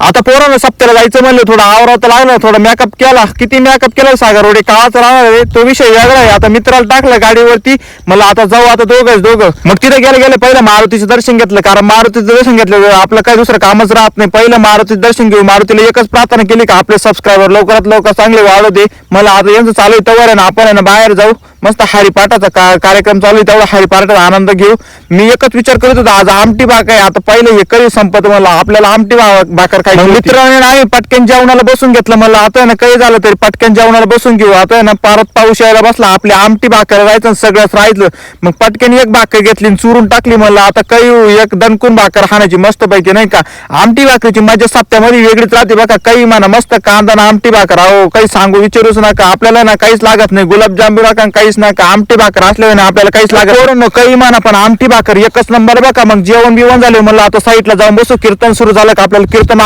आता पोरानं सप्त्याला जायचं म्हणलं, थोडं आवरावं लागलं, थोडा मेकअप केला. किती मेकअप केला सागर रोडे काळाच राहणार आहे, तो विषय वेगळा आहे. आता मित्राला टाकलं गाडीवरती, मला आता जाऊ, आता दोघं. मग तिथे गेले पहिलं मारुतीचं दर्शन घेतलं, कारण मारुतीचं दर्शन घेतलं आपलं काही दुसरं कामच राहत नाही. पहिलं मारुतीचं दर्शन घेऊ. मारुतीला एकच प्रार्थना केली का आपले सबस्क्रायबर लवकरात लवकर चांगले वाढू दे. मला आता यांचं चालू आहे तवर आहे ना, आपण आहे ना बाहेर जाऊ, मस्त हरिपाठाचा कार्यक्रम चालू आहे, तेवढा हरिपाठाचा आनंद घेऊ. मी एकच विचार करत होतो, आज आमटी भाकर आहे. आता पहिले हे कधी संपत, मला आपल्याला आमटी भाकर खायची. मित्राने आम्ही पटकन जेवणाला बसून घेतलं. मला आता आहे ना काही झालं तरी पटकन जेवणाला बसून घेऊ. आता आहे ना परत पाऊस यायला बसला, आपली आमटी भाकर राहायचं सगळंच राहायचं. मग पटकन एक भाकर घेतली चुरून टाकली. मला आता काही एक दणकून भाकर खाण्याची मस्त पैकी, नाही का. आमटी भाकरीची मजा सप्त्यामध्ये वेगळीच राहते बघा. काही म्हणा मस्त कांदा ना आमटी भाकर, अहो काही सांगू विचारूच नका. आपल्याला ना काहीच लागत नाही, गुलाबजाम नका काहीच नका, आमटी भाकर असल्याने आपल्याला काहीच लागत नाही. काही म्हणा पण आमटी भाकर एकच नंबर बघा. मग जेवण बिवण झाले, म्हणलं आता साईडला जाऊन बसू. कीर्तन सुरू झालं का आपल्याला कीर्तन